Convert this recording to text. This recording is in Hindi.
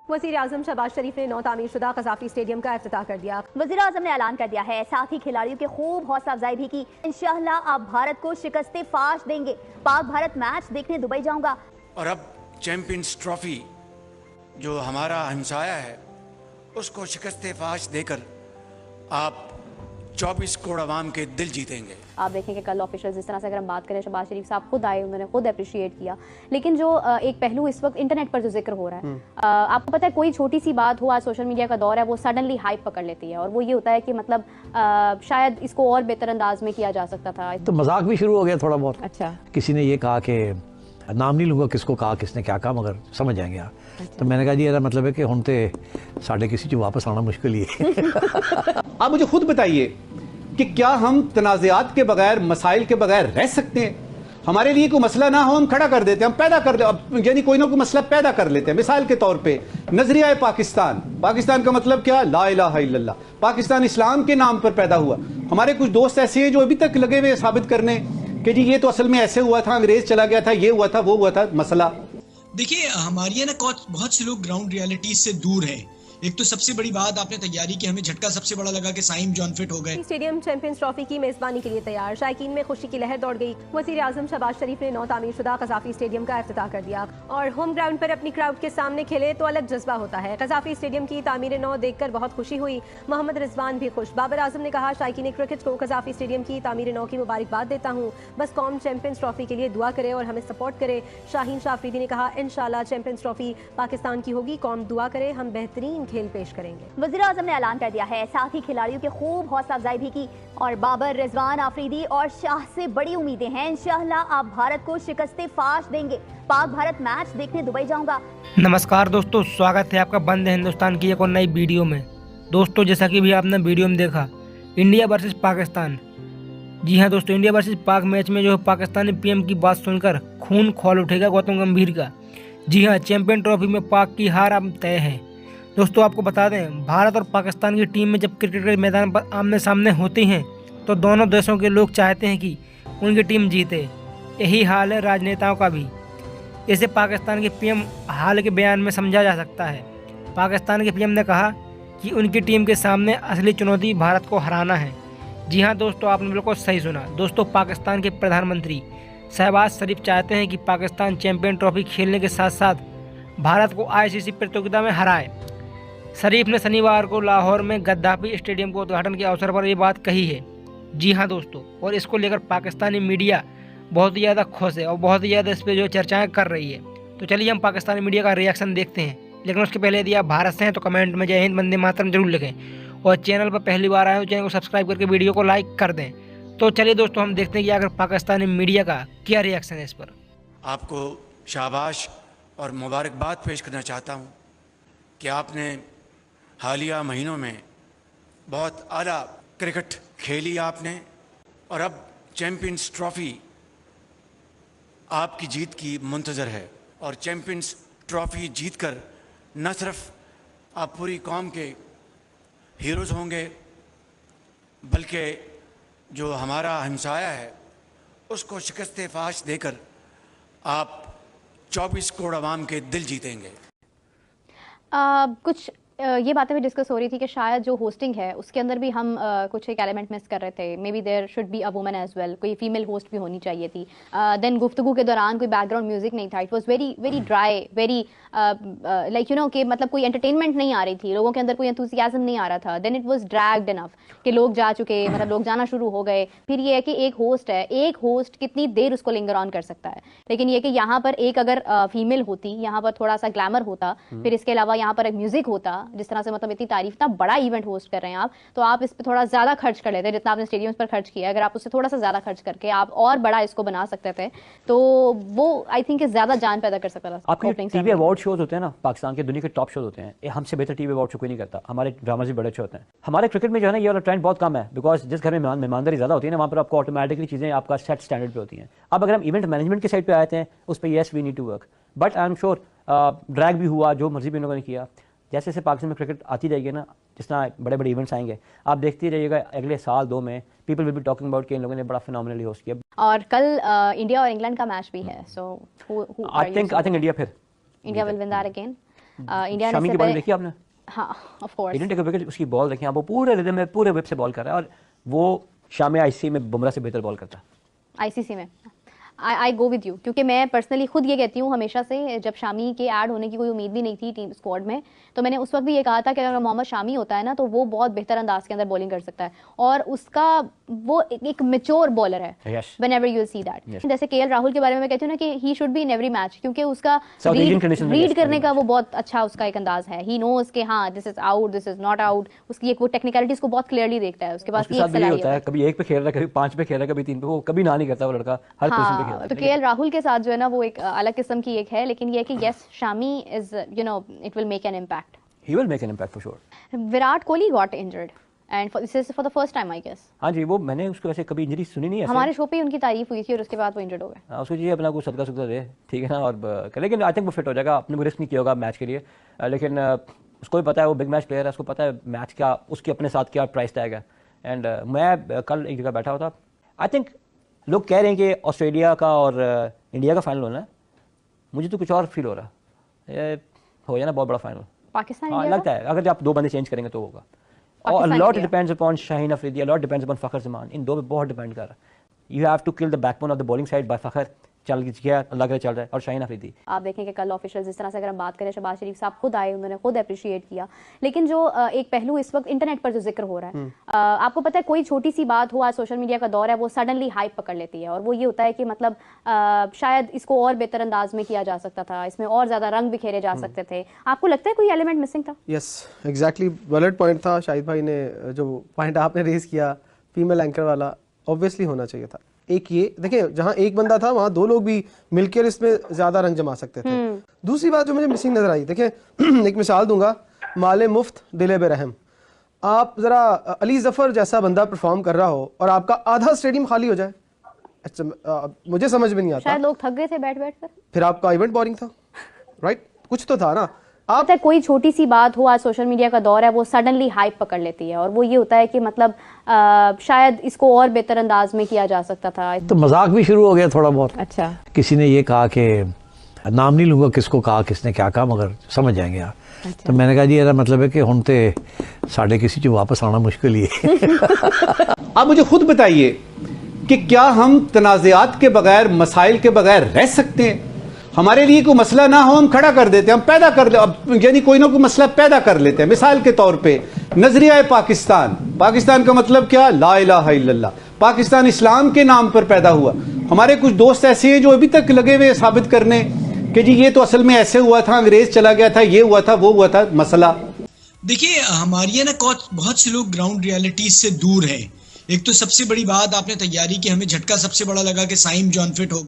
वज़ीर आज़म शहबाज शरीफ ने नौ तामीरशुदा क़ज़ाफ़ी स्टेडियम का इफ्तिताह कर दिया। वज़ीर आज़म ने ऐलान कर दिया है, साथ ही खिलाड़ियों की खूब हौसला अफजाई भी की। इंशाअल्लाह आप भारत को शिकस्ते फाश देंगे। पाक भारत मैच देखने दुबई जाऊंगा। और अब चैंपियंस ट्रॉफी जो हमारा हमसाया है उसको शिकस्ते फाश देकर आप 24 करोड़ आवाम के दिल जीतेंगे। आप देखें कि कल ऑफिशियल जिस तरह से अगर हम बात करें, शहबाज शरीफ साहब खुद आए, उन्होंने खुद अप्रिशिएट किया। लेकिन जो एक पहलू इस वक्त इंटरनेट पर जो जिक्र हो रहा है, आपको पता है कोई छोटी सी बात हो, आज सोशल मीडिया का दौर है, वो सडनली हाइप पकड़ लेती है। और वो ये होता है कि मतलब शायद इसको और बेहतर अंदाज में किया जा सकता था। तो मजाक भी शुरू हो गया थोड़ा बहुत। अच्छा, किसी ने ये कहा कि नाम नहीं लूँगा किसको कहा, किसने क्या कहा, मगर समझ जाएंगे आप। तो मैंने कहा जी ਇਹਦਾ मतलब है कि हुण ते साढ़े किसी चो वापस आना मुश्किल ही है। आप मुझे खुद बताइए कि क्या हम तनाज़ात के बगैर, मसाइल के बगैर रह सकते हैं? हमारे लिए कोई मसला ना हो हम खड़ा कर देते हैं, हम पैदा कर देते, यानी कोई ना कोई मसला पैदा कर लेते हैं। मिसाल के तौर पे नजरिया पाकिस्तान, पाकिस्तान का मतलब क्या? ला इलाहा इल्लल्लाह। पाकिस्तान इस्लाम के नाम पर पैदा हुआ। हमारे कुछ दोस्त ऐसे हैं जो अभी तक लगे हुए साबित करने कि जी ये तो असल में ऐसे हुआ था, अंग्रेज चला गया था, ये हुआ था, वो हुआ था। मसला देखिए, हमारी ना बहुत से लोग ग्राउंड रियलिटी से दूर हैं। एक तो सबसे बड़ी बात आपने तैयारी की, हमें झटका सबसे बड़ा लगा कि साइम जॉन फिट हो गए। स्टेडियम चैंपियंस ट्रॉफी की मेजबानी के लिए तैयार, शायकीन में खुशी की लहर दौड़ गई। वज़ीर आज़म शहबाज शरीफ ने नौ तामीरशुदा क़ज़ाफ़ी स्टेडियम का इफ्तिताह कर दिया। और होम ग्राउंड पर अपनी क्राउड के सामने खेले तो अलग जज्बा होता है। क़ज़ाफ़ी स्टेडियम की तामीर नौ देखकर बहुत खुशी हुई। मोहम्मद रिजवान भी खुश। बाबर आजम ने कहा, शायकीन क्रिकेट को क़ज़ाफ़ी स्टेडियम की तामीर नौ की मुबारकबाद देता हूँ। बस कौम चैंपियंस ट्रॉफी के लिए दुआ करे और हमें सपोर्ट करे। शाहीन शाह अफरीदी ने कहा, इंशाल्लाह चैंपियंस ट्रॉफी पाकिस्तान की होगी, कौम दुआ करे, हम बेहतरीन खेल पेश करेंगे। वज़ीर आज़म ने ऐलान कर दिया है, साथ ही खिलाड़ियों की खूब हौसला अफजाई भी की। और बाबर, रिजवान, आफरीदी और शाह से बड़ी उम्मीदें हैं। इंशाअल्लाह आप भारत को शिकस्ते फाश देंगे। पाक भारत मैच देखने दुबई जाऊंगा। नमस्कार दोस्तों, स्वागत है आपका बंद है हिंदुस्तान की एक और नई वीडियो में। दोस्तों, जैसा कि भी आपने वीडियो में देखा, इंडिया वर्सेस पाकिस्तान। जी हाँ दोस्तों, इंडिया वर्सेस पाक मैच में जो है पाकिस्तानी पीएम की बात सुनकर खून खौल उठेगा गौतम गंभीर का। जी हाँ, चैंपियन ट्रॉफी में पाक की हार अब तय है। दोस्तों, आपको बता दें, भारत और पाकिस्तान की टीम में जब क्रिकेट के मैदान पर आमने सामने होती हैं तो दोनों देशों के लोग चाहते हैं कि उनकी टीम जीते। यही हाल है राजनेताओं का भी। इसे पाकिस्तान के पीएम हाल के बयान में समझा जा सकता है। पाकिस्तान के पीएम ने कहा कि उनकी टीम के सामने असली चुनौती भारत को हराना है। जी हाँ दोस्तों, आपने बिल्कुल सही सुना। दोस्तों, पाकिस्तान के प्रधानमंत्री शहबाज शरीफ चाहते हैं कि पाकिस्तान चैंपियन ट्रॉफी खेलने के साथ साथ भारत को आईसीसी प्रतियोगिता में हराए। शरीफ ने शनिवार को लाहौर में गद्दाफी स्टेडियम के उद्घाटन के अवसर पर ये बात कही है। जी हाँ दोस्तों, और इसको लेकर पाकिस्तानी मीडिया बहुत ही ज़्यादा खुश है और बहुत ही ज़्यादा इस पर जो चर्चाएं कर रही है। तो चलिए हम पाकिस्तानी मीडिया का रिएक्शन देखते हैं। लेकिन उसके पहले यदि आप भारत से हैं तो कमेंट में जय हिंद वंदे मातरम जरूर लिखें। और चैनल पर पहली बार आए तो चैनल को सब्सक्राइब करके वीडियो को लाइक कर दें। तो चलिए दोस्तों, हम देखते हैं कि अगर पाकिस्तानी मीडिया का क्या रिएक्शन है इस पर। आपको शाबाश और मुबारकबाद पेश करना चाहता हूँ कि आपने हालिया महीनों में बहुत आला क्रिकेट खेली आपने, और अब चैंपियंस ट्रॉफी आपकी जीत की मुंतज़र है। और चैंपियंस ट्रॉफी जीतकर न सिर्फ आप पूरी कौम के हीरोज़ होंगे, बल्कि जो हमारा हमसाया है उसको शिकस्ते फाश देकर आप 24 करोड़ आवाम के दिल जीतेंगे। कुछ ये बातें भी डिस्कस हो रही थी कि शायद जो होस्टिंग है उसके अंदर भी हम कुछ एक एलिमेंट मिस कर रहे थे। Maybe there should be a woman as well, कोई फीमेल होस्ट भी होनी चाहिए थी। देन गुफ्तगू के दौरान कोई बैकग्राउंड म्यूजिक नहीं था। It was very very dry, very like you know कि मतलब कोई एंटरटेनमेंट नहीं आ रही थी, लोगों के अंदर कोई एंथुसियाज्म नहीं आ रहा था। Then it was dragged enough कि लोग जा चुके, मतलब लोग जाना शुरू हो गए। फिर ये है कि एक होस्ट है, एक होस्ट कितनी देर उसको लिंगर ऑन कर सकता है। लेकिन ये कि यहाँ पर एक अगर फीमेल होती, यहाँ पर थोड़ा सा ग्लैमर होता, फिर इसके अलावा यहाँ पर एक म्यूजिक होता, जिस तरह से मतलब इतनी तारीफ, इतना बड़ा इवेंट होस्ट कर रहे हैं आप, तो आप इस पर थोड़ा ज्यादा खर्च कर लेते, जितना आपने स्टेडियम पर खर्च किया, अगर आप उससे थोड़ा सा ज्यादा खर्च करके आप और बड़ा इसको बना सकते थे तो वो आई थिंक ज्यादा जान पैदा कर सकता था। आपके टीवी अवार्ड शोज होते हैं ना, पाकिस्तान के दुनिया के टॉप शोज होते हैं, ये हमसे बेहतर टीवी अवार्ड शो कोई नहीं करता। हमारे ड्रामाज भी बड़े अच्छे होते हैं। हमारे क्रिकेट में जो है ना, ये वाला ट्रेंड बहुत कम है, बिकॉज जिस घर में मेहमानदारी ज्यादा होती है ना, वहाँ पर आपको ऑटोमेटिकली चीजें आपका सेट स्टैंडर्ड पे होती हैं। अब अगर हम इवेंट मैनेजमेंट की साइड पे आते हैं, उस पर yes we need to work, but I am sure drag भी हुआ, जो मर्जी भी उन्होंने ने किया। जैसे जैसे पाकिस्तान में क्रिकेट आती जाएगी ना, जिस तरह बड़े बड़े इवेंट्स आएंगे, आप देखते रहिएगा अगले साल दो में people will be talking about कि इन लोगों ने बड़ा फिनोमिनली होस्ट किया। और कल इंडिया और इंग्लैंड का मैच भी है, so I think India will win that again. India Shami ने की बॉलिंग देखी आपने? हाँ of course, he didn't take a wicket, उसकी बॉल देखिए आप, वो पूरे रिदम में पूरे विप से बॉल कर रहा है, और वो शामी आईसीसी में बुमराह से बेहतर बॉल करता है। आईसीसी में आई गो विद यू, क्योंकि मैं पर्सनली खुद ये कहती हूँ हमेशा से, जब शामी के ऐड होने की कोई उम्मीद भी नहीं थी टीम स्क्वाड में, तो मैंने उस वक्त भी ये कहा था कि अगर मोहम्मद शामी होता है ना तो वो बहुत बेहतर अंदाज के अंदर बॉलिंग कर सकता है, और उसका वो एक मेच्योर बॉलर है। Yes. Whenever you will see that. जैसे केएल राहुल के बारे में मैं कहती हूँ ना कि he should be in every match, क्योंकि उसका South Asian conditions में रीड yes, करने का वो बहुत अच्छा उसका एक अंदाज है। ही नोज के हाँ this is out, this is not out, उसकी एक वो टेक्निकलिटीज को बहुत क्लियरली देखता है। उसके पास उसके साथ भी यही होता है, कभी 1 पे खेल रहा है, कभी 5 पे खेल रहा है, कभी 3 पे, वो कभी ना नहीं करता वो लड़का, हर पोजीशन पे खेलता है। तो केएल राहुल के साथ जो है ना वो एक अलग किस्म की एक है, लेकिन ये है कि yes Shami is you know it will make an impact. He will make an impact for sure. Virat Kohli got injured and this is for the first time I guess. हाँ जी, वो मैंने उसको वैसे कभी इंजरी सुनी नहीं है, हमारे शो पे ही उनकी तारीफ हुई थी और उसके बाद वो इंजर्ड हो गए। उसको जी अपना कुछ सदका सुदका दे, ठीक है ना, और लेकिन आई थिंक वो फिट हो जाएगा, अपने को रिस्क नहीं किया होगा मैच के लिए, लेकिन उसको भी पता है वो बिग मैच प्लेयर है, उसको पता है मैच क्या उसके अपने साथ क्या प्राइस टैग है। एंड मैं कल एक जगह बैठा हुआ था, आई थिंक लोग कह रहे हैं कि ऑस्ट्रेलिया का और इंडिया का फाइनल होना है, मुझे तो कुछ और फील हो रहा है, ये हो जाए ना बहुत बड़ा फाइनल पाकिस्तान हाँ इंडिया लगता है, अगर आप 2 बंदे चेंज करेंगे तो होगा। और Pakistan lot India. Depends upon Shaheen Afridi, lot depends upon Fakhar Zaman, इन दो पे बहुत डिपेंड कर रहा है। You have to kill the backbone of the bowling side by Fakhar, चल गया अल्लाह करे चल रहा है, और शाहीन अफरीदी। आप देखें कि कल ऑफिशियल जिस तरह से अगर हम बात करें, शहबाज शरीफ साहब खुद आए, उन्होंने खुद अप्रिशिएट किया, लेकिन जो एक पहलू इस वक्त इंटरनेट पर जो जिक्र हो रहा है, आपको पता है कोई छोटी सी बात हो, आज सोशल मीडिया का दौर है, वो सडनली हाइप पकड़ लेती है, और वो ये होता है कि मतलब शायद इसको और बेहतर अंदाज में किया जा सकता था, इसमें और ज्यादा रंग बिखेरे जा सकते थे। आपको लगता है कोई एलिमेंट मिसिंग था? यस एग्जैक्टली, वैलिड पॉइंट था शाहिद भाई ने, जो पॉइंट आपने रेज किया फीमेल एंकर वाला, ऑब्वियसली होना चाहिए था। एक ये देखिए, जहां एक बंदा था वहां 2 लोग भी मिलकर इसमें ज्यादा रंग जमा सकते थे। दूसरी बात जो मुझे मिसिंग नजर आई, देखिए एक मिसाल दूंगा, माले मुफ्त दिले बेरहम। आप जरा अली जफर जैसा बंदा परफॉर्म कर रहा हो और आपका आधा स्टेडियम खाली हो जाए, अच्छा मुझे समझ में नहीं आता। शायद लोग थक गए थे बैठ कर, फिर आपका इवेंट बोरिंग था, राइट? कुछ तो था ना। आप पता है कोई छोटी सी बात हो, आज सोशल मीडिया का दौर है, वो सडनली हाइप पकड़ लेती है, और वो ये होता है कि मतलब शायद इसको और बेहतर अंदाज में किया जा सकता था। तो मजाक भी शुरू हो गया थोड़ा बहुत। अच्छा, किसी ने ये कहा कि नाम नहीं लूंगा किसको कहा किसने क्या कहा, मगर समझ जाएंगे आप। अच्छा। तो मैंने कहा जी ਇਹਦਾ मतलब है कि हुण ते साढ़े किसी चो वापस आना मुश्किल ही है। आप मुझे खुद बताइए कि क्या हम तनाज़ात के बगैर, मसाइल के बगैर रह सकते हैं? हमारे लिए कोई मसला ना हो, हम खड़ा कर देते हैं, हम पैदा कर दे, यानी कोई ना कोई मसला पैदा कर लेते हैं। मिसाल के तौर पे नजरिया पाकिस्तान, पाकिस्तान का मतलब क्या? ला इलाहा इल्लल्लाह। पाकिस्तान इस्लाम के नाम पर पैदा हुआ। हमारे कुछ दोस्त ऐसे हैं जो अभी तक लगे हुए साबित करने कि जी ये तो असल में ऐसे हुआ था, अंग्रेज चला गया था, ये हुआ था, वो हुआ था। मसला देखिए, हमारे ना बहुत से लोग ग्राउंड रियलिटीज से दूर हैं। एक तो सबसे बड़ी बात आपने तैयारी की, हमें झटका सबसे बड़ा लगा कि साइम जॉन फिट हो